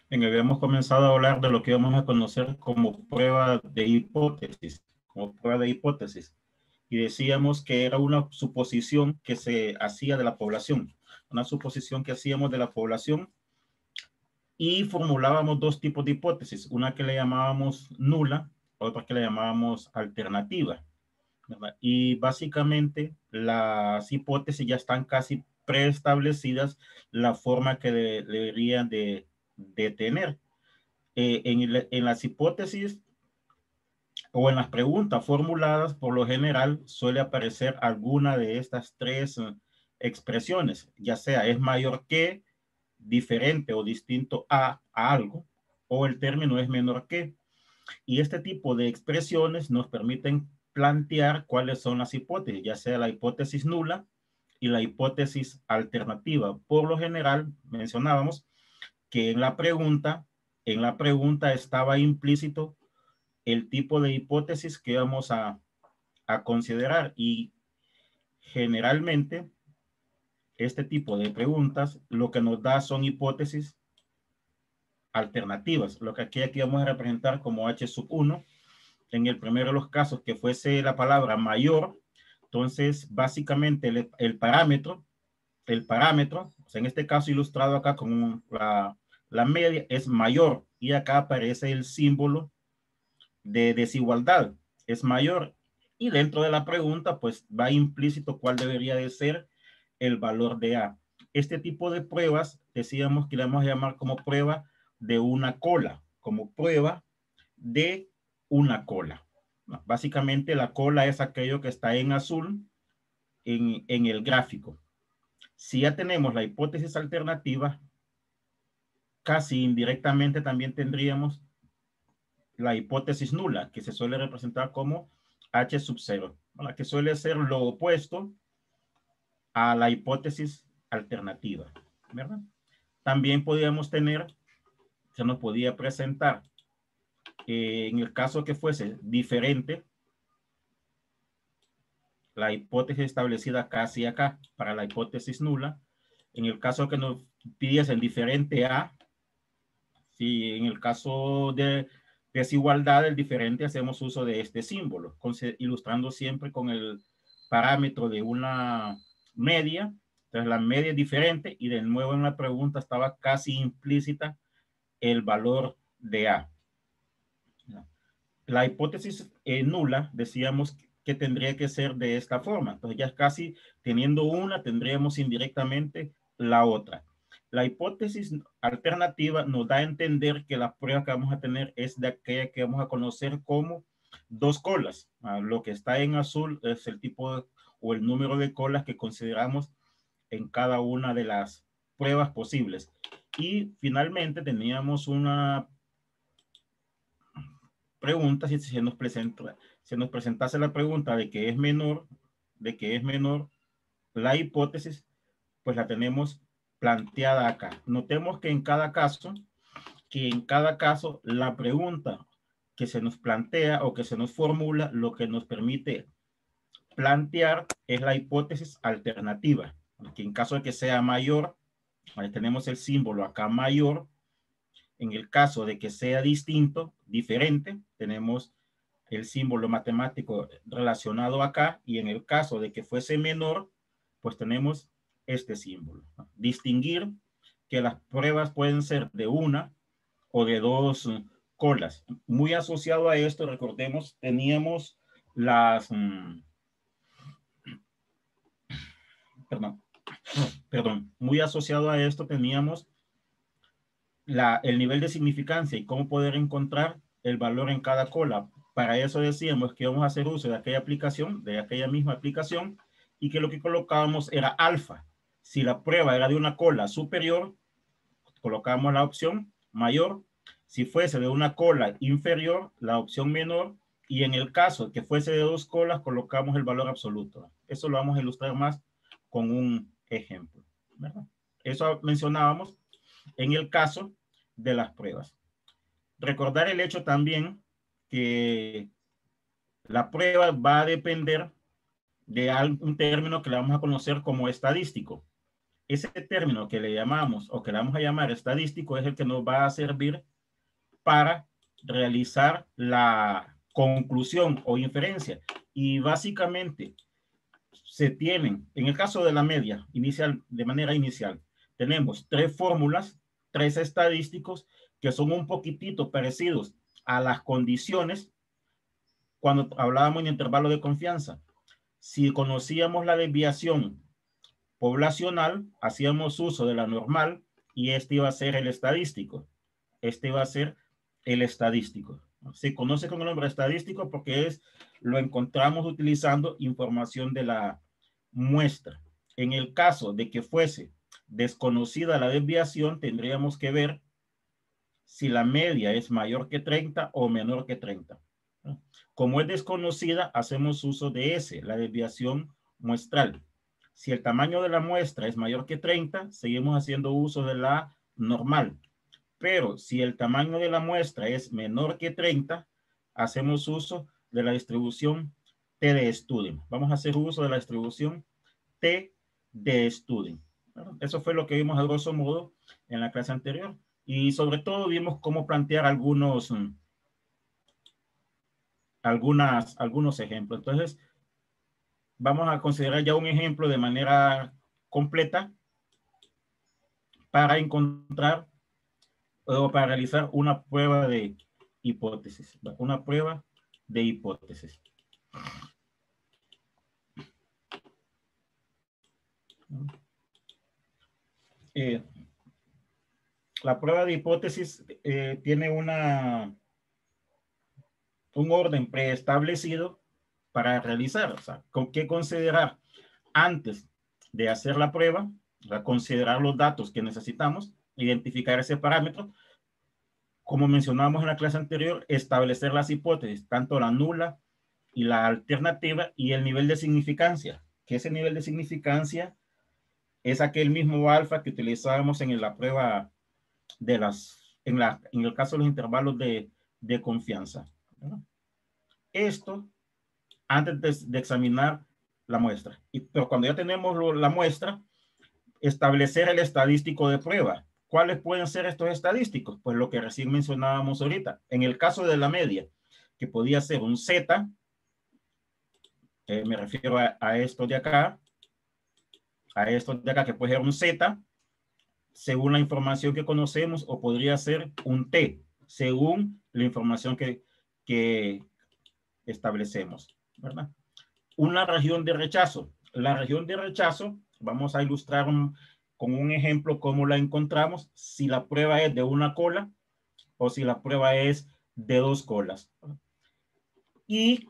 Habíamos comenzado a hablar de lo que vamos a conocer como prueba de hipótesis, y decíamos que era una suposición que se hacía de la población, una suposición que hacíamos de la población y formulábamos dos tipos de hipótesis, una que le llamábamos nula, otra que le llamábamos alternativa, ¿verdad? Y básicamente las hipótesis ya están casi preestablecidas la forma que deberían de tener. En las hipótesis o en las preguntas formuladas, por lo general suele aparecer alguna de estas tres expresiones, ya sea es mayor que, diferente o distinto a algo, o el término es menor que. Y este tipo de expresiones nos permiten plantear cuáles son las hipótesis, ya sea la hipótesis nula y la hipótesis alternativa. Por lo general, mencionábamos que en la pregunta estaba implícito el tipo de hipótesis que vamos a considerar, y generalmente este tipo de preguntas lo que nos da son hipótesis alternativas, lo que aquí vamos a representar como H sub 1. En el primero de los casos que fuese la palabra mayor, entonces básicamente el parámetro, o sea, en este caso ilustrado acá con la media, es mayor, y acá aparece el símbolo de desigualdad, es mayor, y dentro de la pregunta pues va implícito cuál debería de ser el valor de A. Este tipo de pruebas decíamos que le vamos a llamar como prueba de una cola, como prueba de una cola. Básicamente la cola es aquello que está en azul en el gráfico. Si ya tenemos la hipótesis alternativa, casi indirectamente también tendríamos la hipótesis nula, que se suele representar como H sub 0, ¿verdad? Que suele ser lo opuesto a la hipótesis alternativa, ¿verdad? También podríamos tener, se nos podía presentar, en el caso que fuese diferente, la hipótesis establecida acá y acá para la hipótesis nula. En el caso que nos pidiesen diferente a, si en el caso de desigualdad, el diferente, hacemos uso de este símbolo, ilustrando siempre con el parámetro de una media. Entonces la media es diferente, y de nuevo en la pregunta estaba casi implícita el valor de A. La hipótesis nula decíamos que tendría que ser de esta forma. Entonces ya casi teniendo una, tendríamos indirectamente la otra. La hipótesis alternativa nos da a entender que la prueba que vamos a tener es de aquella que vamos a conocer como dos colas. Lo que está en azul es el tipo o el número de colas que consideramos en cada una de las pruebas posibles. Y finalmente teníamos una pregunta, si se nos presentase la pregunta de que es menor la hipótesis, pues la tenemos planteada acá. Notemos que en cada caso la pregunta que se nos plantea o que se nos formula, lo que nos permite plantear es la hipótesis alternativa, que en caso de que sea mayor, ahí tenemos el símbolo acá mayor. En el caso de que sea distinto, diferente, tenemos el símbolo matemático relacionado acá, y en el caso de que fuese menor, pues tenemos este símbolo. Distinguir que las pruebas pueden ser de una o de dos colas. Muy asociado a esto, recordemos, teníamos las, perdón, muy asociado a esto teníamos el nivel de significancia y cómo poder encontrar el valor en cada cola. Para eso decíamos que íbamos a hacer uso de aquella aplicación, de aquella misma aplicación, y que lo que colocábamos era alfa. Si la prueba era de una cola superior, colocábamos la opción mayor. Si fuese de una cola inferior, la opción menor. Y en el caso que fuese de dos colas, colocamos el valor absoluto. Eso lo vamos a ilustrar más con un ejemplo, ¿verdad? Eso mencionábamos en el caso de las pruebas. Recordar el hecho también que la prueba va a depender de un término que le vamos a conocer como estadístico. ese término que le llamamos o que le vamos a llamar estadístico es el que nos va a servir para realizar la conclusión o inferencia. Y básicamente se tienen, en el caso de la media inicial, de manera inicial, tenemos tres fórmulas, tres estadísticos que son un poquitito parecidos a las condiciones cuando hablábamos en intervalo de confianza. Si conocíamos la desviación poblacional, hacíamos uso de la normal y este iba a ser el estadístico. Este iba a ser el estadístico. Se conoce con el nombre estadístico porque lo encontramos utilizando información de la muestra. En el caso de que fuese desconocida la desviación, tendríamos que ver si la media es mayor que 30 o menor que 30. Como es desconocida, hacemos uso de S, la desviación muestral. Si el tamaño de la muestra es mayor que 30, seguimos haciendo uso de la normal. Pero si el tamaño de la muestra es menor que 30, hacemos uso de la distribución T de Student. Vamos a hacer uso de la distribución T de Student. Eso fue lo que vimos a grosso modo en la clase anterior. Y sobre todo vimos cómo plantear algunos ejemplos. Entonces, vamos a considerar ya un ejemplo de manera completa para encontrar o para realizar una prueba de hipótesis. Una prueba de hipótesis. La prueba de hipótesis tiene un orden preestablecido para realizar. O sea, ¿con qué considerar antes de hacer la prueba? O sea, considerar los datos que necesitamos, identificar ese parámetro. Como mencionamos en la clase anterior, establecer las hipótesis, tanto la nula y la alternativa, y el nivel de significancia, que ese nivel de significancia es aquel mismo alfa que utilizábamos en la prueba de en el caso de los intervalos de confianza. ¿No? Esto antes de examinar la muestra. Pero cuando ya tenemos la muestra, establecer el estadístico de prueba. ¿Cuáles pueden ser estos estadísticos? Pues lo que recién mencionábamos ahorita. En el caso de la media, que podía ser un Z, me refiero a esto de acá, que puede ser un Z, según la información que conocemos, o podría ser un T, según la información que establecemos, ¿verdad? Una región de rechazo. La región de rechazo, vamos a ilustrar con un ejemplo cómo la encontramos, si la prueba es de una cola o si la prueba es de dos colas. Y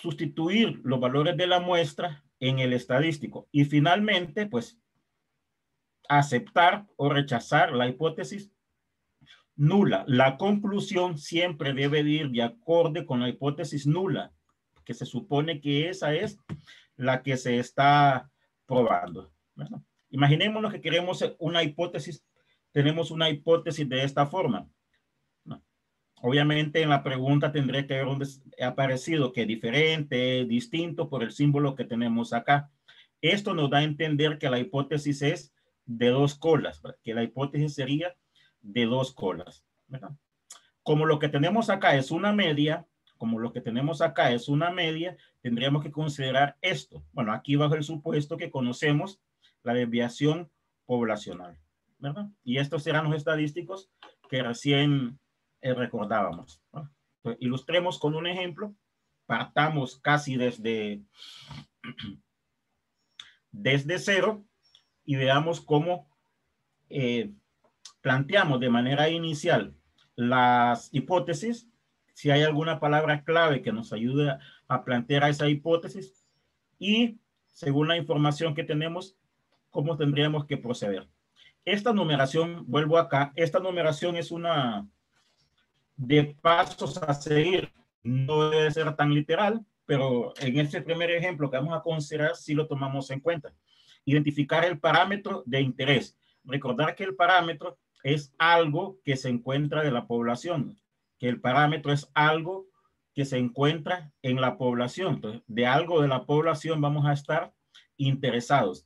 sustituir los valores de la muestra en el estadístico. Y finalmente, pues, aceptar o rechazar la hipótesis nula. La conclusión siempre debe ir de acorde con la hipótesis nula, que se supone que esa es la que se está probando, ¿verdad? Imaginémonos que queremos una hipótesis, tenemos una hipótesis de esta forma, ¿no? Obviamente en la pregunta tendría que haber aparecido que diferente, distinto por el símbolo que tenemos acá. Esto nos da a entender que la hipótesis es de dos colas, ¿verdad? Que la hipótesis sería de dos colas, ¿verdad? Como lo que tenemos acá es una media, tendríamos que considerar esto. Bueno, aquí bajo el supuesto que conocemos la desviación poblacional, ¿verdad? Y estos serán los estadísticos que recién recordábamos, ¿no? Entonces, ilustremos con un ejemplo. Partamos casi desde cero y veamos cómo planteamos de manera inicial las hipótesis, si hay alguna palabra clave que nos ayude a plantear a esa hipótesis y según la información que tenemos, cómo tendríamos que proceder. Esta numeración, vuelvo acá, esta numeración es una de pasos a seguir. No debe ser tan literal, pero en este primer ejemplo que vamos a considerar sí lo tomamos en cuenta. Identificar el parámetro de interés. Recordar que el parámetro es algo que se encuentra de la población, que el parámetro es algo que se encuentra en la población. Entonces, de algo de la población vamos a estar interesados.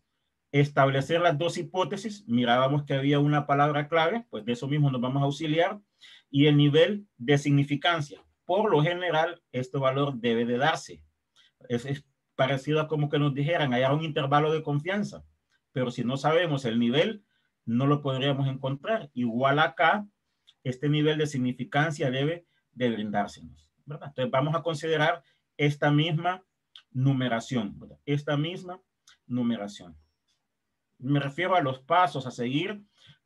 establecer las dos hipótesis, mirábamos que había una palabra clave, pues de eso mismo nos vamos a auxiliar, y el nivel de significancia. Por lo general, este valor debe de darse. Es parecido a como que nos dijeran, hay un intervalo de confianza, pero si no sabemos el nivel, no lo podríamos encontrar. Igual acá, este nivel de significancia debe de brindársenos, ¿verdad? Entonces vamos a considerar esta misma numeración, ¿verdad? Esta misma numeración. Me refiero a los pasos a seguir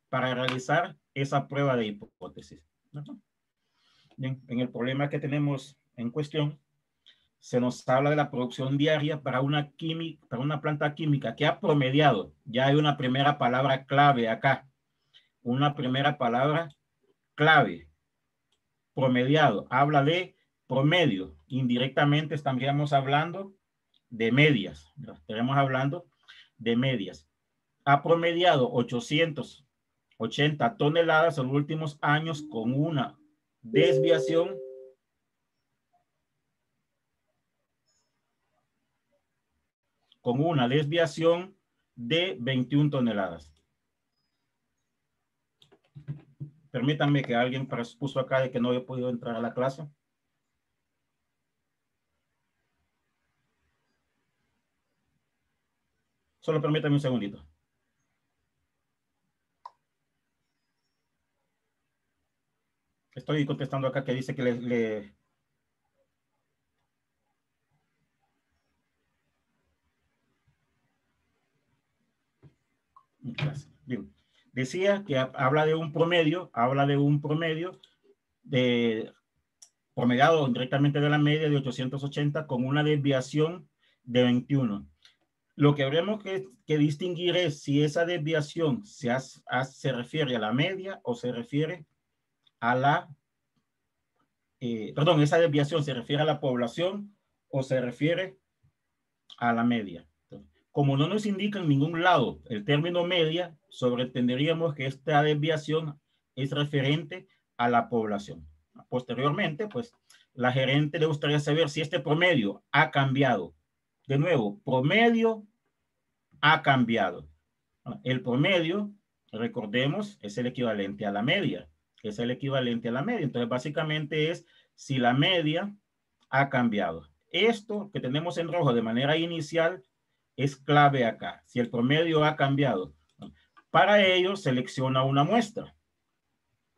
para realizar esa prueba de hipótesis, ¿verdad? Bien, en el problema que tenemos en cuestión, se nos habla de la producción diaria para una planta química que ha promediado. Ya hay una primera palabra clave acá. Una primera palabra clave. Promediado. Habla de promedio. Indirectamente estaríamos hablando de medias. Estaremos hablando de medias. Ha promediado 880 toneladas en los últimos años con una desviación de 21 toneladas. Permítanme que alguien puso acá de que no he podido entrar a la clase. Solo permítanme un segundito. Estoy contestando acá que dice que Bien. Decía que habla de un promedio promediado directamente de la media de 880 con una desviación de 21. Lo que habremos que distinguir es si esa desviación se refiere a la media o se refiere a la, esa desviación se refiere a la población o se refiere a la media. Como no nos indica en ningún lado el término media, sobreentenderíamos que esta desviación es referente a la población. Posteriormente, pues, la gerente le gustaría saber si este promedio ha cambiado. De nuevo, promedio ha cambiado. El promedio, recordemos, es el equivalente a la media. Es el equivalente a la media. Entonces, básicamente es si la media ha cambiado. Esto que tenemos en rojo de manera inicial es clave acá. Si el promedio ha cambiado. Para ello, selecciona una muestra.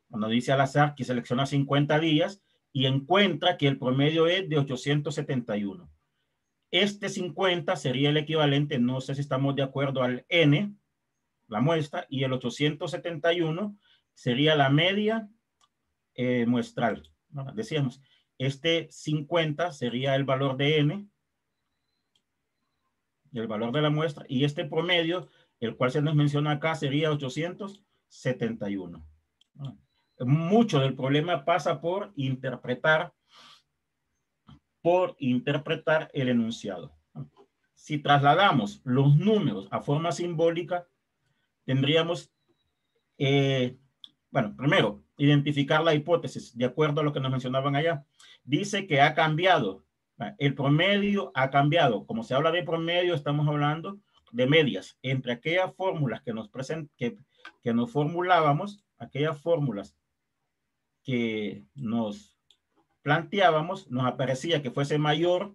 Cuando dice al azar que selecciona 50 días y encuentra que el promedio es de 871. Este 50 sería el equivalente, no sé si estamos de acuerdo, al N, la muestra, y el 871 sería la media muestral. ¿No? Decíamos, este 50 sería el valor de N, el valor de la muestra, y este promedio, el cual se nos menciona acá, sería 871. ¿No? Mucho del problema pasa por interpretar el enunciado. Si trasladamos los números a forma simbólica, tendríamos, bueno, primero, identificar la hipótesis, de acuerdo a lo que nos mencionaban allá. Dice que ha cambiado. El promedio ha cambiado. Como se habla de promedio, estamos hablando de medias. Entre aquellas fórmulas que nos formulábamos, aquellas fórmulas que nos planteábamos, nos aparecía que fuese mayor,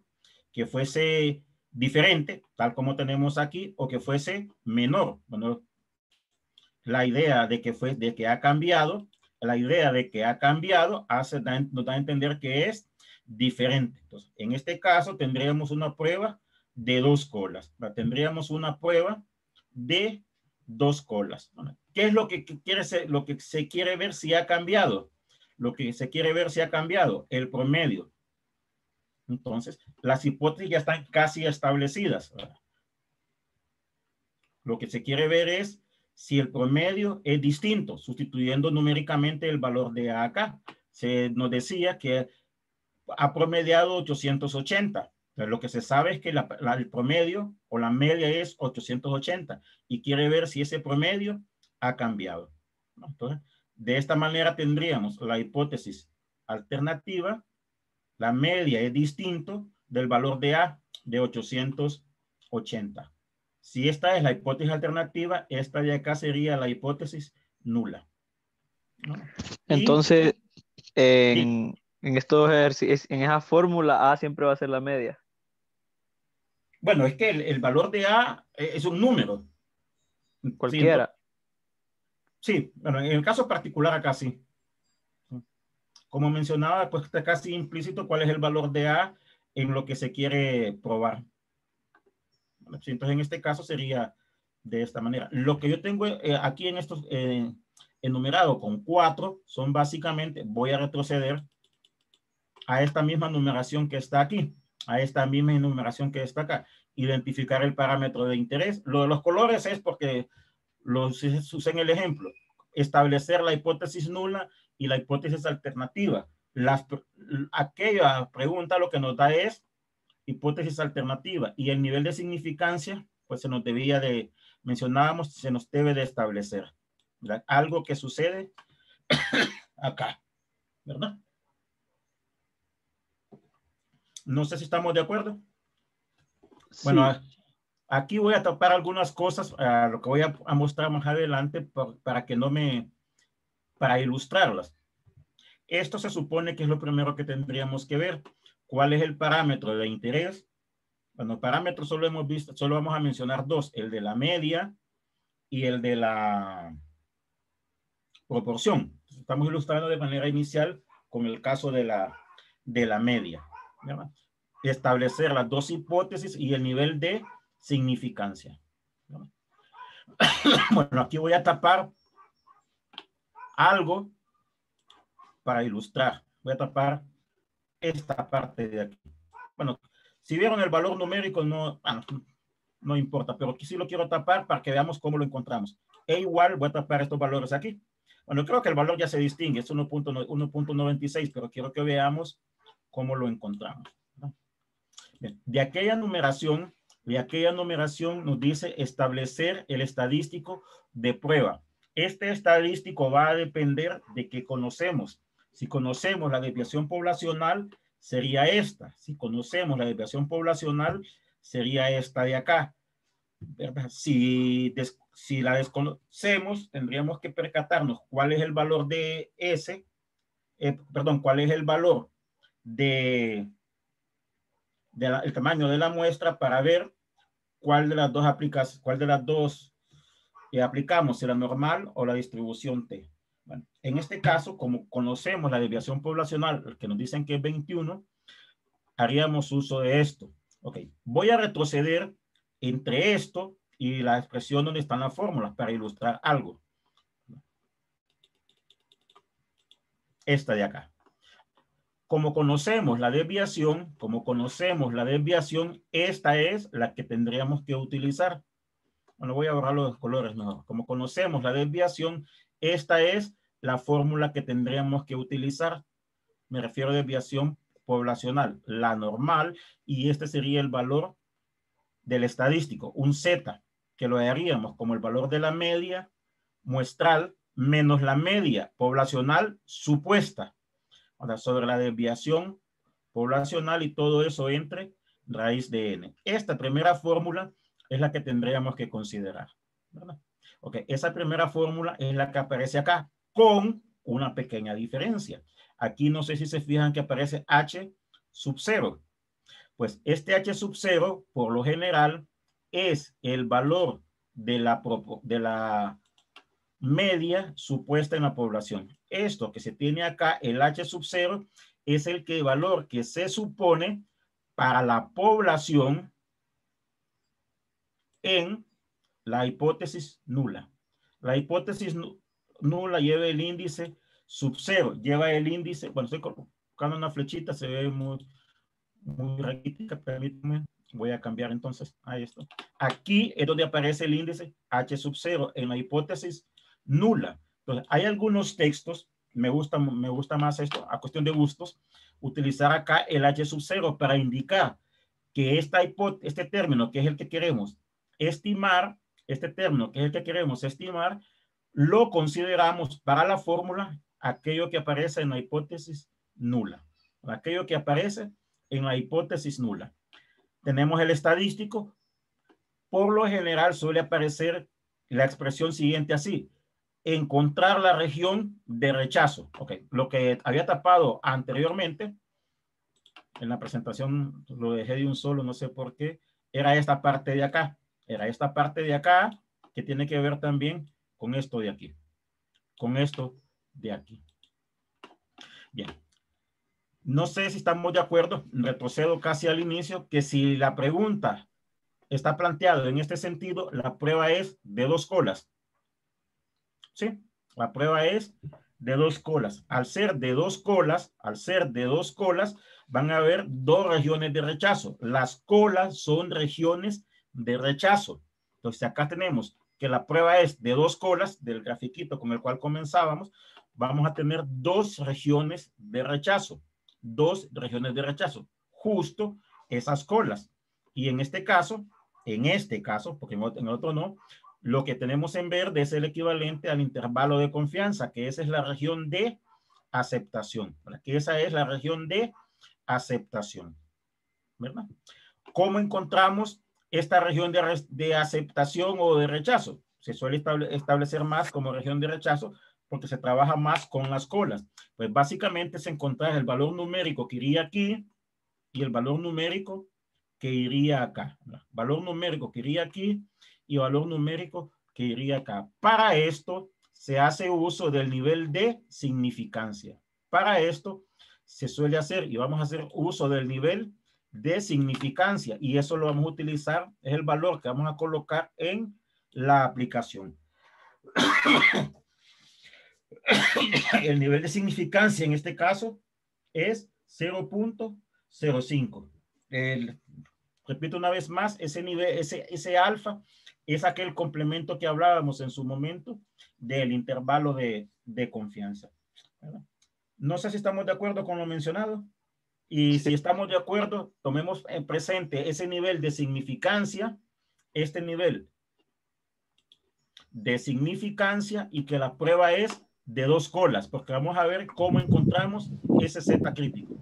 que fuese diferente, tal como tenemos aquí, o que fuese menor. Bueno, la idea de que ha cambiado, nos da a entender que es diferente. Entonces, en este caso tendríamos una prueba de dos colas. Tendríamos una prueba de dos colas. ¿Qué es lo que se quiere ver si ha cambiado? Lo que se quiere ver si ha cambiado, el promedio. Entonces, las hipótesis ya están casi establecidas. Lo que se quiere ver es si el promedio es distinto, sustituyendo numéricamente el valor de A acá. Se nos decía que ha promediado 880. Pero lo que se sabe es que el promedio o la media es 880 y quiere ver si ese promedio ha cambiado. Entonces, de esta manera tendríamos la hipótesis alternativa. La media es distinto del valor de A de 880. Si esta es la hipótesis alternativa, esta de acá sería la hipótesis nula, ¿no? Y, Entonces, y, en estos ejercicios, en esa fórmula A siempre va a ser la media. bueno, es que el valor de A es un número. Sí, Cualquiera. sí, bueno, en el caso particular acá sí. Como mencionaba, pues está casi implícito cuál es el valor de A en lo que se quiere probar. Entonces, en este caso sería de esta manera. Lo que yo tengo aquí en estos enumerado con 4 son básicamente, voy a retroceder a esta misma numeración que está aquí, a esta misma enumeración que está acá, identificar el parámetro de interés. Lo de los colores es porque los usé en el ejemplo, establecer la hipótesis nula y la hipótesis alternativa. Aquella pregunta lo que nos da es hipótesis alternativa y el nivel de significancia, pues se nos debía de, mencionábamos, se nos debe de establecer, ¿verdad? Algo que sucede acá, ¿verdad? No sé si estamos de acuerdo. Sí. Bueno, aquí voy a tapar algunas cosas, lo que voy a mostrar más adelante para que no me, para ilustrarlas. Esto se supone que es lo primero que tendríamos que ver. ¿Cuál es el parámetro de interés? Bueno, parámetros solo hemos visto, solo vamos a mencionar dos, el de la media y el de la proporción. Estamos ilustrando de manera inicial con el caso de la media, ¿verdad? Establecer las dos hipótesis y el nivel de significancia, ¿verdad? Bueno, aquí voy a tapar algo para ilustrar. Voy a tapar esta parte de aquí. Bueno, si vieron el valor numérico, no importa, pero aquí sí lo quiero tapar para que veamos cómo lo encontramos. E igual voy a tapar estos valores aquí. Bueno, creo que el valor ya se distingue, es 1.96, pero quiero que veamos cómo lo encontramos. Bien, de aquella numeración nos dice establecer el estadístico de prueba. Este estadístico va a depender de que conocemos. Si conocemos la desviación poblacional, sería esta. Si conocemos la desviación poblacional, sería esta de acá, ¿verdad? Si la desconocemos, tendríamos que percatarnos cuál es el valor de S, cuál es el valor de el tamaño de la muestra para ver cuál de las dos aplicamos, si la normal o la distribución T. Bueno, en este caso, como conocemos la desviación poblacional, que nos dicen que es 21, haríamos uso de esto. Ok, voy a retroceder entre esto y la expresión donde están las fórmulas para ilustrar algo. Esta de acá. Como conocemos la desviación, esta es la que tendríamos que utilizar. Bueno, voy a borrar los colores mejor. Como conocemos la desviación, esta es la fórmula que tendríamos que utilizar. Me refiero a desviación poblacional, la normal, y este sería el valor del estadístico, un Z, que lo haríamos como el valor de la media muestral menos la media poblacional supuesta, o sea, sobre la desviación poblacional y todo eso entre raíz de n. Esta primera fórmula es la que tendríamos que considerar, ¿verdad? Ok, esa primera fórmula es la que aparece acá con una pequeña diferencia. Aquí no sé si se fijan que aparece H sub 0. Pues este H sub 0, por lo general, es el valor de la media supuesta en la población. Esto que se tiene acá, el H sub 0, es el valor que se supone para la población en la hipótesis nula. La hipótesis nula lleva el índice sub 0, lleva el índice, bueno, estoy colocando una flechita, se ve muy raquítica, permítanme, voy a cambiar entonces a esto. Aquí es donde aparece el índice H sub 0 en la hipótesis nula. Entonces, hay algunos textos, me gusta más esto, a cuestión de gustos, utilizar acá el H sub 0 para indicar que este término, que es el que queremos estimar, este término, que es el que queremos estimar, lo consideramos para la fórmula aquello que aparece en la hipótesis nula. Aquello que aparece en la hipótesis nula. Tenemos el estadístico Por lo general suele aparecer la expresión siguiente así: encontrar la región de rechazo. Ok, lo que había tapado anteriormente en la presentación lo dejé de un solo, no sé por qué, era esta parte de acá. Era esta parte de acá que tiene que ver también con esto de aquí. Con esto de aquí. Bien. No sé si estamos de acuerdo, retrocedo casi al inicio, que si la pregunta está planteada en este sentido, la prueba es de dos colas. ¿Sí? La prueba es de dos colas. Al ser de dos colas, van a haber dos regiones de rechazo. Las colas son regiones de rechazo. Entonces acá tenemos que la prueba es de dos colas, del grafiquito con el cual comenzábamos, vamos a tener dos regiones de rechazo. Dos regiones de rechazo. Justo esas colas. Y en este caso, porque en el otro no, lo que tenemos en verde es el equivalente al intervalo de confianza, que esa es la región de aceptación. Que esa es la región de aceptación. ¿Verdad? ¿Cómo encontramos esta región de aceptación o de rechazo? Se suele establecer más como región de rechazo porque se trabaja más con las colas. Pues básicamente es encontrar el valor numérico que iría aquí y el valor numérico que iría acá. Valor numérico que iría aquí y valor numérico que iría acá. Para esto se hace uso del nivel de significancia. Para esto se suele hacer y vamos a hacer uso del nivel de significancia y eso lo vamos a utilizar, es el valor que vamos a colocar en la aplicación. El nivel de significancia en este caso es 0.05. Repito una vez más, ese nivel, ese alfa es aquel complemento que hablábamos en su momento del intervalo de confianza. ¿Verdad? No sé si estamos de acuerdo con lo mencionado. Y Sí. si estamos de acuerdo, tomemos en presente ese nivel de significancia, este nivel de significancia, y que la prueba es de dos colas, porque vamos a ver cómo encontramos ese Z crítico.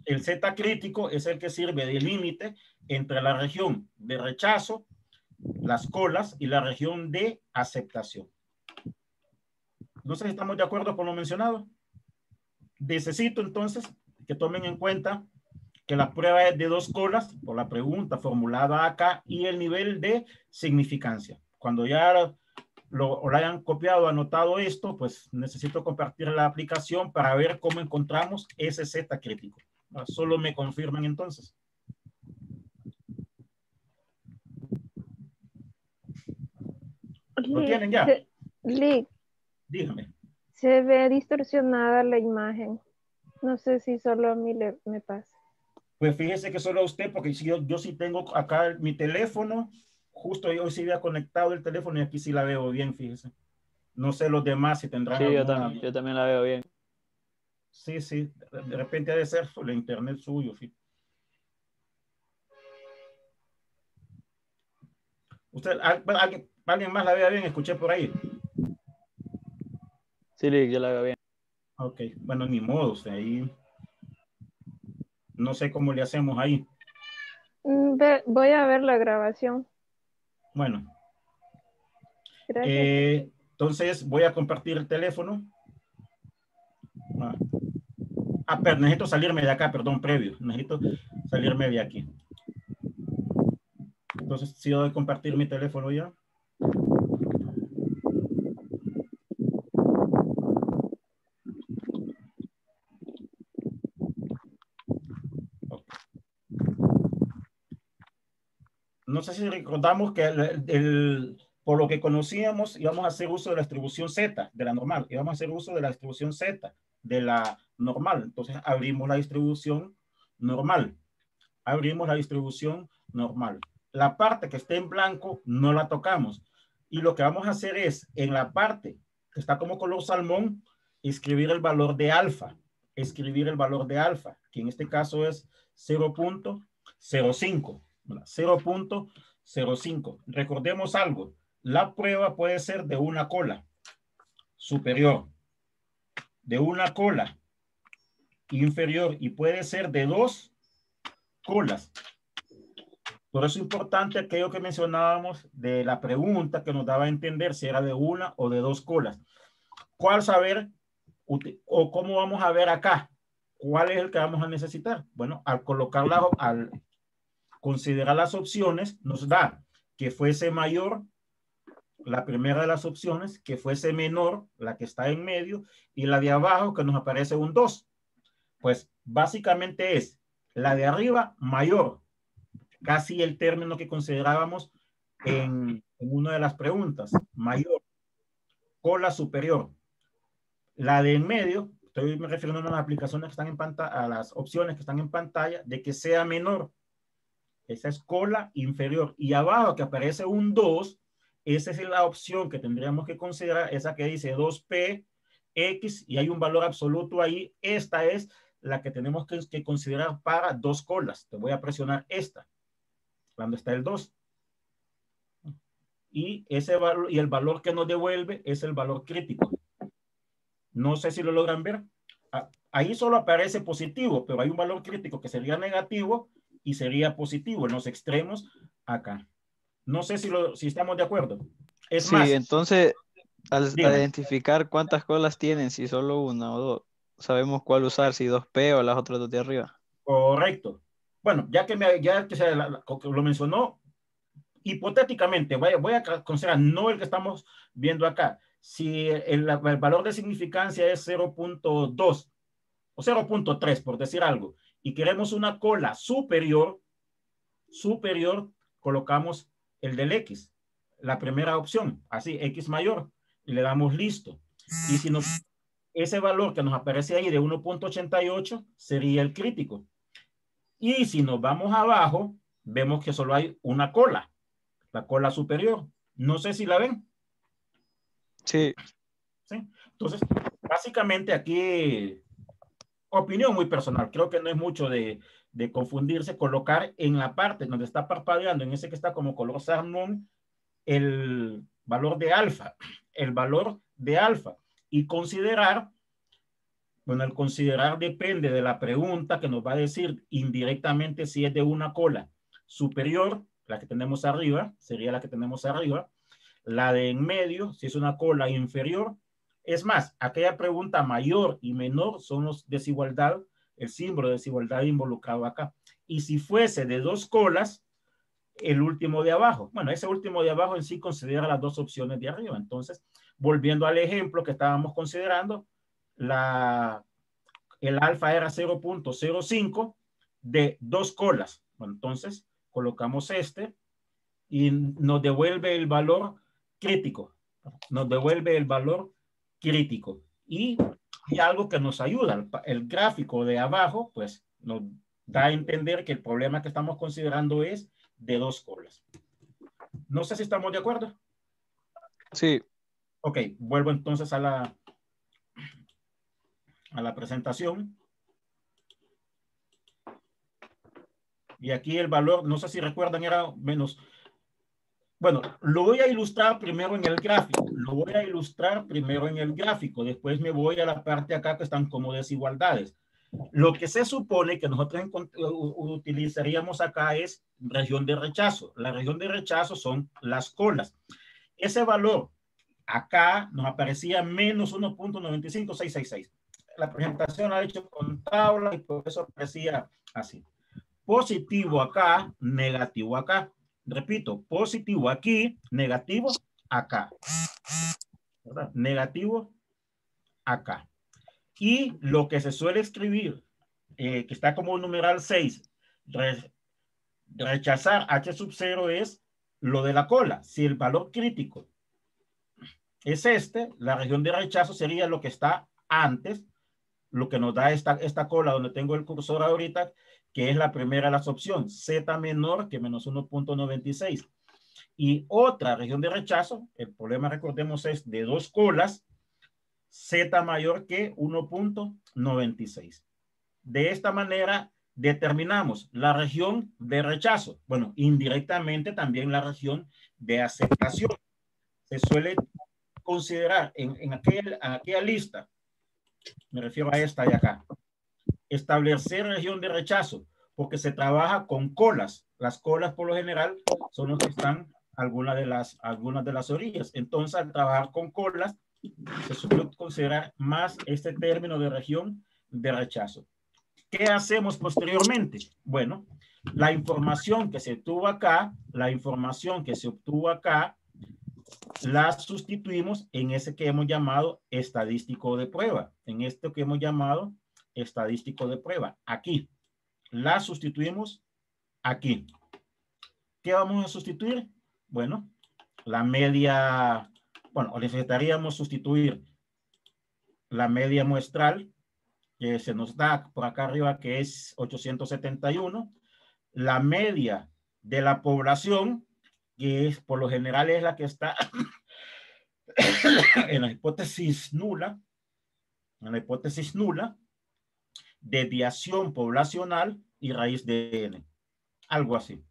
El Z crítico es el que sirve de límite entre la región de rechazo, las colas, y la región de aceptación. No sé si estamos de acuerdo con lo mencionado. Necesito entonces que tomen en cuenta que la prueba es de dos colas por la pregunta formulada acá y el nivel de significancia. Cuando ya lo hayan copiado, anotado esto, pues necesito compartir la aplicación para ver cómo encontramos ese Z crítico. Solo me confirman entonces. ¿Lo tienen ya? Lick, Dígame. se ve distorsionada la imagen. No sé si solo a mí me pasa. Pues fíjese que solo a usted, porque si yo sí tengo acá mi teléfono, justo yo sí había conectado el teléfono y aquí sí la veo bien, fíjese. No sé los demás si tendrán Sí, alguna. yo también la veo bien. Sí, sí, de repente ha de ser el internet suyo, sí. Usted, alguien más la vea bien, escuché por ahí. Sí, Lick, yo la veo bien. Ok, bueno, ni modo, usted ahí. No sé cómo le hacemos ahí. Voy a ver la grabación. Bueno, Gracias. entonces voy a compartir el teléfono. Pero necesito salirme de acá, perdón, previo. Necesito salirme de aquí. Entonces, si doy compartir mi teléfono ya. Okay. No sé si recordamos que por lo que conocíamos, íbamos a hacer uso de la distribución Z, de la normal. Íbamos a hacer uso de la distribución Z, de la normal. Entonces, abrimos la distribución normal. Abrimos la distribución normal. La parte que esté en blanco no la tocamos. Y lo que vamos a hacer es, en la parte que está como color salmón, escribir el valor de alfa. Escribir el valor de alfa, que en este caso es 0.05. 0.05. Recordemos algo. La prueba puede ser de una cola superior, de una cola inferior, y puede ser de dos colas Por eso es importante aquello que mencionábamos de la pregunta que nos daba a entender si era de una o de dos colas. ¿Cuál saber o cómo vamos a ver acá? ¿Cuál es el que vamos a necesitar? Bueno, al colocarla, al considerar las opciones, nos da que fuese mayor la primera de las opciones, que fuese menor la que está en medio, y la de abajo que nos aparece un 2. Pues básicamente es la de arriba mayor, casi el término que considerábamos en una de las preguntas, mayor, cola superior. La de en medio, estoy me refiriendo a las aplicaciones que están en pantalla, a las opciones que están en pantalla, de que sea menor. Esa es cola inferior. Y abajo que aparece un 2, esa es la opción que tendríamos que considerar, esa que dice 2P, X, y hay un valor absoluto ahí. Esta es la que tenemos que considerar para dos colas. Te voy a presionar esta, cuando está el 2. Y ese valor, y el valor que nos devuelve es el valor crítico. No sé si lo logran ver. Ahí solo aparece positivo, pero hay un valor crítico que sería negativo y sería positivo en los extremos acá. No sé si estamos de acuerdo. Es Sí, más, entonces al dígame. identificar cuántas colas tienen, si solo una o dos, sabemos cuál usar, si 2P o las otras dos de arriba. Correcto. Bueno, ya que lo mencionó, hipotéticamente, voy a considerar no el que estamos viendo acá. Si el valor de significancia es 0.2 o 0.3, por decir algo, y queremos una cola superior, colocamos el del X, la primera opción, así, X mayor, y le damos listo. Y si ese valor que nos aparece ahí de 1.88 sería el crítico. Y si nos vamos abajo, vemos que solo hay una cola, la cola superior. No sé si la ven. Sí. ¿Sí? Entonces, básicamente aquí, opinión muy personal, creo que no es mucho de confundirse, colocar en la parte donde está parpadeando, en ese que está como color salmón, el valor de alfa, y considerar, bueno, el considerar depende de la pregunta que nos va a decir indirectamente si es de una cola superior, la que tenemos arriba, sería la que tenemos arriba, la de en medio, si es una cola inferior. Es más, aquella pregunta mayor y menor son los desigualdad, el símbolo de desigualdad involucrado acá. Y si fuese de dos colas, el último de abajo. Bueno, ese último de abajo en sí considera las dos opciones de arriba. Entonces, volviendo al ejemplo que estábamos considerando, el alfa era 0.05 de dos colas. Bueno, entonces, colocamos este y nos devuelve el valor crítico. Nos devuelve el valor crítico. Y hay algo que nos ayuda. El gráfico de abajo, pues, nos da a entender que el problema que estamos considerando es de dos colas. No sé si estamos de acuerdo. Sí. Ok, vuelvo entonces a la presentación. Y aquí el valor, no sé si recuerdan, era menos. Bueno, lo voy a ilustrar primero en el gráfico. Después me voy a la parte acá que están como desigualdades. Lo que se supone que nosotros utilizaríamos acá es región de rechazo. La región de rechazo son las colas. Ese valor acá nos aparecía menos 1.95666. La presentación la he hecho con tabla y por eso aparecía así. Positivo acá, negativo acá. Repito, positivo aquí, negativo acá. ¿Verdad? Negativo acá. Y lo que se suele escribir, que está como numeral 6, rechazar H sub 0 es lo de la cola. Si el valor crítico es la región de rechazo sería lo que está antes, lo que nos da esta cola donde tengo el cursor ahorita, que es la primera de las opciones, Z menor que menos 1.96. Y otra región de rechazo, el problema, recordemos, es de dos colas, Z mayor que 1.96. De esta manera determinamos la región de rechazo. Bueno, indirectamente también la región de aceptación. Se suele considerar en aquella lista, me refiero a esta de acá, establecer región de rechazo, porque se trabaja con colas. Las colas por lo general son los que están algunas de las orillas. Entonces, al trabajar con colas, se suele considerar más este término de región de rechazo. ¿Qué hacemos posteriormente? Bueno, la información que se obtuvo acá, la sustituimos en ese que hemos llamado estadístico de prueba. En esto que hemos llamado estadístico de prueba. Aquí. La sustituimos aquí. ¿Qué vamos a sustituir? Bueno, la media, bueno, necesitaríamos sustituir la media muestral, que se nos da por acá arriba, que es 871. La media de la población, que es por lo general es la que está en la hipótesis nula, desviación poblacional y raíz de n. Algo así.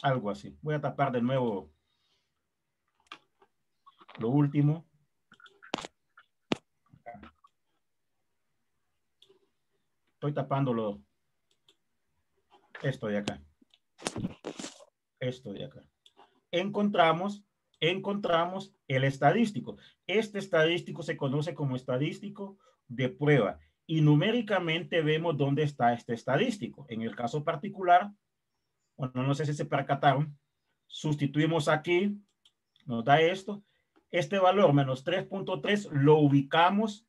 Algo así. Voy a tapar de nuevo lo último. Estoy tapándolo. Esto de acá. Esto de acá. Encontramos el estadístico. Este estadístico se conoce como estadístico de prueba. Y numéricamente vemos dónde está este estadístico. En el caso particular, bueno, no sé si se percataron, sustituimos aquí, nos da esto. Este valor, menos 3.3, lo ubicamos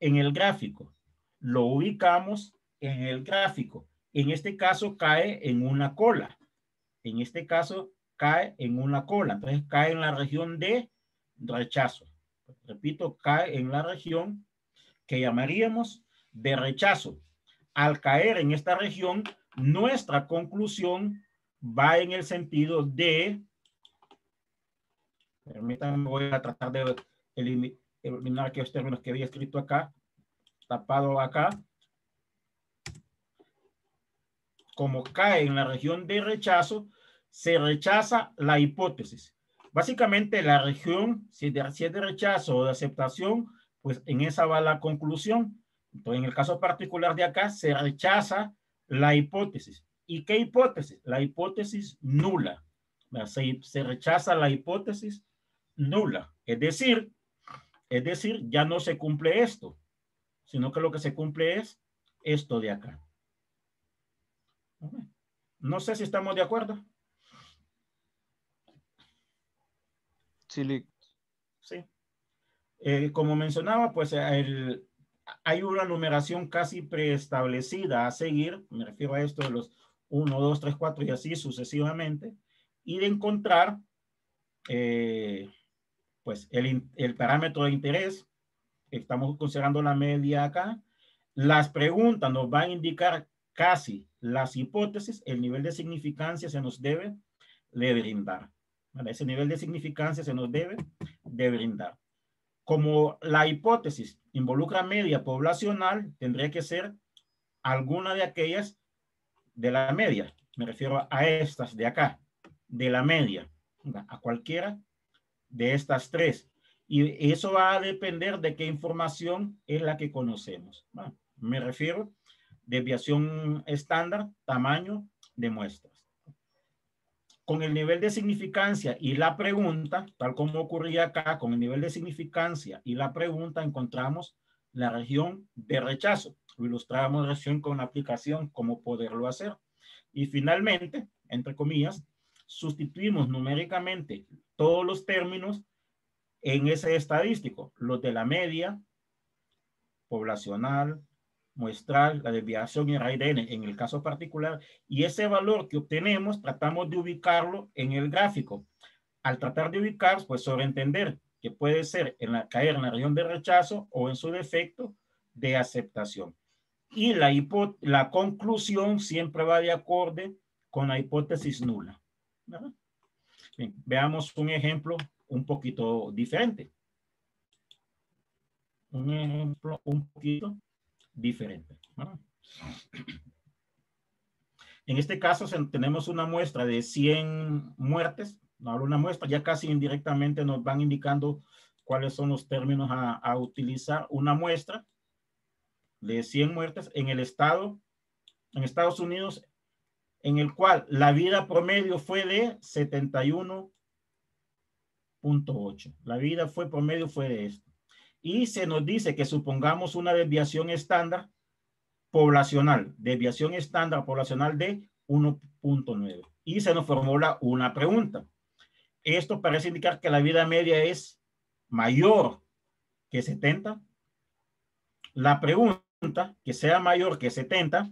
en el gráfico. Lo ubicamos en el gráfico. En este caso cae en una cola. En este caso cae en una cola. Entonces cae en la región de rechazo. Repito, cae en la región que llamaríamos de rechazo. Al caer en esta región, nuestra conclusión va en el sentido de, permítanme, voy a tratar de eliminar aquellos términos que había escrito acá, tapado acá. Como cae en la región de rechazo, se rechaza la hipótesis. Básicamente la región, si es de rechazo o de aceptación, pues en esa va la conclusión. Entonces, en el caso particular de acá, se rechaza la hipótesis. ¿Y qué hipótesis? La hipótesis nula. Se rechaza la hipótesis nula. Es decir, ya no se cumple esto, sino que lo que se cumple es esto de acá. No sé si estamos de acuerdo. Sí. Sí. Como mencionaba, pues hay una numeración casi preestablecida a seguir. Me refiero a esto de los 1, 2, 3, 4 y así sucesivamente. Y de encontrar pues el parámetro de interés. Estamos considerando la media acá. Las preguntas nos van a indicar casi las hipótesis. El nivel de significancia se nos debe de brindar. ¿Vale? Ese nivel de significancia se nos debe de brindar. Como la hipótesis involucra media poblacional, tendría que ser alguna de aquellas de la media. Me refiero a estas de acá, de la media, a cualquiera de estas tres. Y eso va a depender de qué información es la que conocemos. ¿Va? Me refiero desviación estándar, tamaño de muestras. Con el nivel de significancia y la pregunta, tal como ocurría acá, con el nivel de significancia y la pregunta encontramos la región de rechazo. Lo ilustramos recién con la aplicación, cómo poderlo hacer. Y finalmente, entre comillas, sustituimos numéricamente todos los términos en ese estadístico, los de la media, poblacional, muestral, la desviación y raíz de n en el caso particular, y ese valor que obtenemos tratamos de ubicarlo en el gráfico. Al tratar de ubicar, pues sobreentender que puede ser caer en la región de rechazo o en su defecto de aceptación. Y la conclusión siempre va de acorde con la hipótesis nula. ¿Verdad? Bien, veamos un ejemplo un poquito diferente. Un ejemplo un poquito diferente. ¿No? En este caso tenemos una muestra de 100 muertes. Una muestra, ya casi indirectamente nos van indicando cuáles son los términos a utilizar. Una muestra de 100 muertes en el estado, en Estados Unidos, en el cual la vida promedio fue de 71.8. La vida promedio fue de esto. Y se nos dice que supongamos una desviación estándar poblacional de 1.9. Y se nos formula una pregunta. Esto parece indicar que la vida media es mayor que 70. La pregunta, que sea mayor que 70,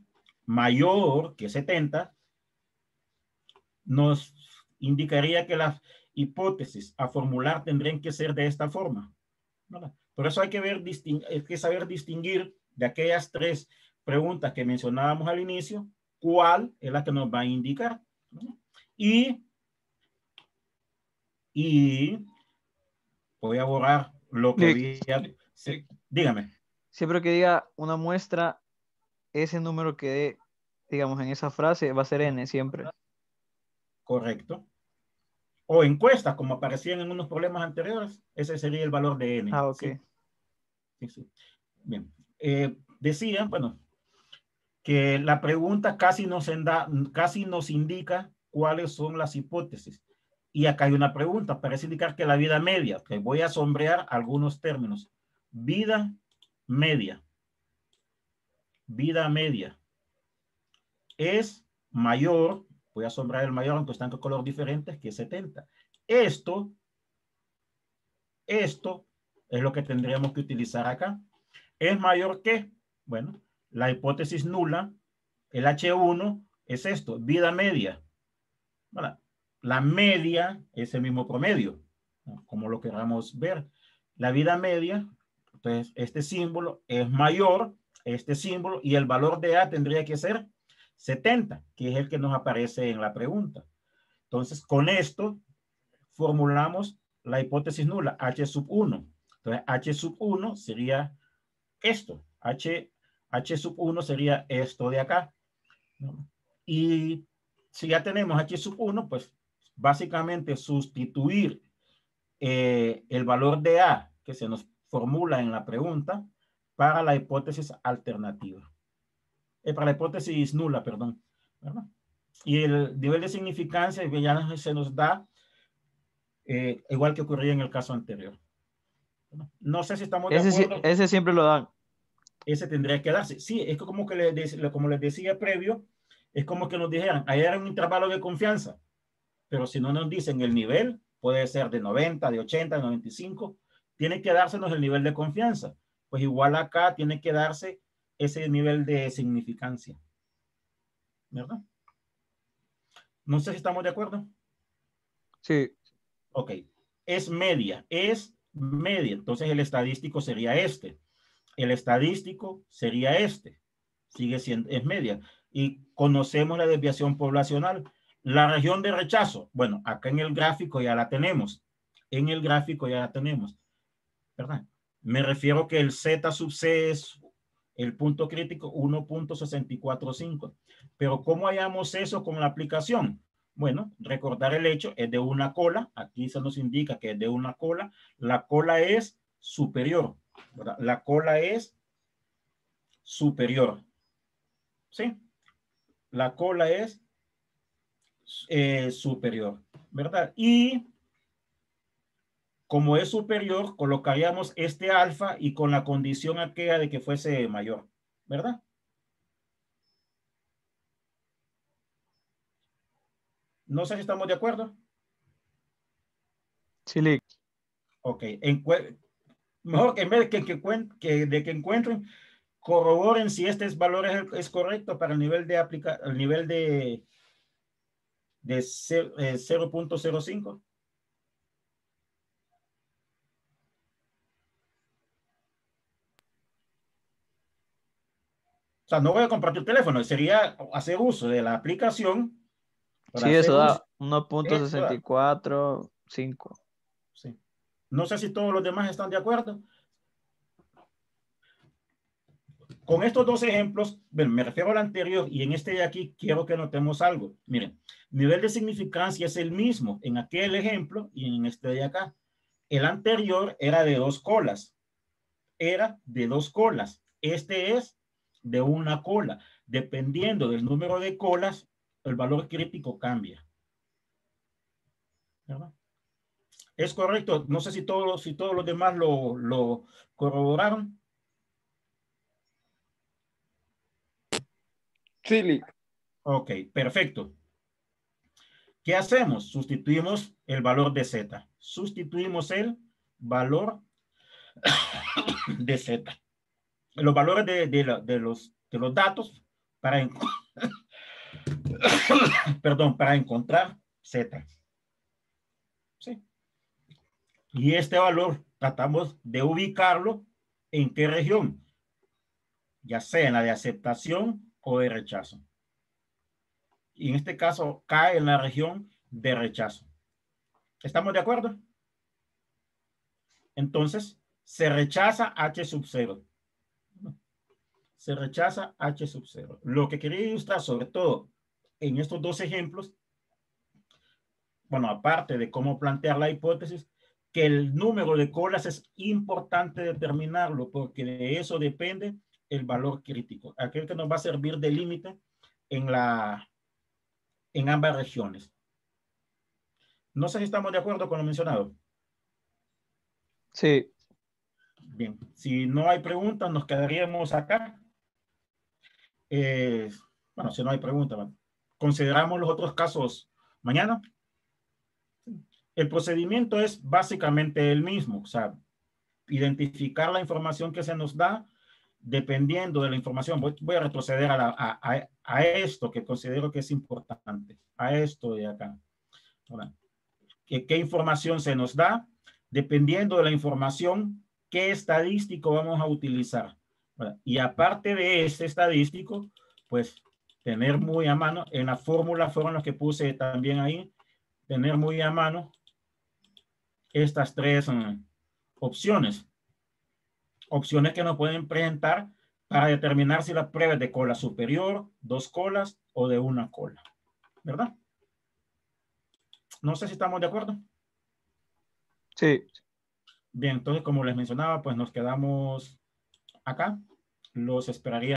nos indicaría que las hipótesis a formular tendrían que ser de esta forma, ¿verdad? Por eso hay que saber distinguir de aquellas tres preguntas que mencionábamos al inicio, cuál es la que nos va a indicar, ¿no? Y voy a borrar lo que había. Sí, dígame. Siempre que diga una muestra, ese número que dé, digamos, en esa frase va a ser n siempre. Correcto. O encuestas, como aparecían en unos problemas anteriores, ese sería el valor de n. Ah, ok. Sí. Sí, sí. Bien. Decía, bueno, que la pregunta casi nos indica cuáles son las hipótesis. Y acá hay una pregunta, parece indicar que la vida media, que voy a sombrear algunos términos. Vida media es mayor, voy a sombrear el mayor, aunque están con color diferentes, que 70. Esto es lo que tendríamos que utilizar acá. Es mayor que, bueno, la hipótesis nula, el H1 es esto, vida media. ¿Verdad? La media es el mismo promedio, ¿no? Como lo queramos ver. La vida media, entonces este símbolo es mayor, este símbolo, y el valor de A tendría que ser 70, que es el que nos aparece en la pregunta. Entonces, con esto formulamos la hipótesis nula, H sub 1. Entonces, H sub 1 sería esto. H sub 1 sería esto de acá, ¿no? Y si ya tenemos H sub 1, pues básicamente sustituir el valor de A que se nos formula en la pregunta para la hipótesis alternativa. Para la hipótesis nula, perdón, ¿verdad? Y el nivel de significancia ya se nos da igual que ocurría en el caso anterior. No sé si estamos de acuerdo. Ese siempre lo dan. Ese tendría que darse. Sí, es como como les decía previo, es como que nos dijeran, ahí era un intervalo de confianza, pero si no nos dicen el nivel, puede ser de 90, de 80, de 95, tiene que dársenos el nivel de confianza. Pues igual acá tiene que darse ese nivel de significancia, ¿verdad? No sé si estamos de acuerdo. Sí. Ok, es media. Entonces el estadístico sería este. El estadístico sería este. Sigue siendo, es media. Y conocemos la desviación poblacional. La región de rechazo, bueno, acá en el gráfico ya la tenemos. ¿Verdad? Me refiero que el Z sub C es el punto crítico 1.645. Pero ¿cómo hallamos eso con la aplicación? Bueno, recordar el hecho es de una cola. Aquí se nos indica que es de una cola. La cola es superior, ¿verdad? La cola es superior. ¿Sí? La cola es superior, ¿verdad? Y como es superior, colocaríamos este alfa y con la condición aquella de que fuese mayor, ¿verdad? No sé si estamos de acuerdo. Sí, Lick. Ok. Mejor que en vez de que encuentren, corroboren si este valor es correcto para el nivel de aplicar, el nivel de 0.05. O sea, no voy a compartir teléfono, sería hacer uso de la aplicación. Sí, eso da 1.645. Sí. No sé si todos los demás están de acuerdo. Con estos dos ejemplos, bueno, me refiero al anterior y en este de aquí quiero que notemos algo. Miren, nivel de significancia es el mismo en aquel ejemplo y en este de acá. El anterior era de 2 colas. Este es de una cola. Dependiendo del número de colas, el valor crítico cambia. ¿Verdad? ¿Es correcto? No sé si todos los demás lo corroboraron. Sí, Lick. Ok, perfecto. ¿Qué hacemos? Sustituimos el valor de Z. Sustituimos el valor de Z. Los valores de los datos para, perdón, para encontrar Z. ¿Sí? Y este valor tratamos de ubicarlo en qué región, ya sea en la de aceptación o de rechazo. Y en este caso cae en la región de rechazo. ¿Estamos de acuerdo? Entonces, se rechaza H sub 0. Se rechaza H sub 0. Lo que quería ilustrar, sobre todo en estos dos ejemplos, bueno, aparte de cómo plantear la hipótesis, que el número de colas es importante determinarlo, porque de eso depende el valor crítico, aquel que nos va a servir de límite en ambas regiones. No sé si estamos de acuerdo con lo mencionado. Sí. Bien, si no hay preguntas, nos quedaríamos acá. Bueno, si no hay preguntas, consideramos los otros casos mañana. El procedimiento es básicamente el mismo, o sea, identificar la información que se nos da, dependiendo de la información. Voy a retroceder a esto que considero que es importante, a esto de acá. Ahora, ¿qué información se nos da? Dependiendo de la información, ¿qué estadístico vamos a utilizar? Y aparte de este estadístico, pues tener muy a mano, en la fórmula fueron los que puse también ahí, tener muy a mano estas tres opciones. Opciones que nos pueden presentar para determinar si la prueba es de cola superior, 2 colas o de 1 cola. ¿Verdad? No sé si estamos de acuerdo. Sí. Bien, entonces como les mencionaba, pues nos quedamos acá. Los esperaría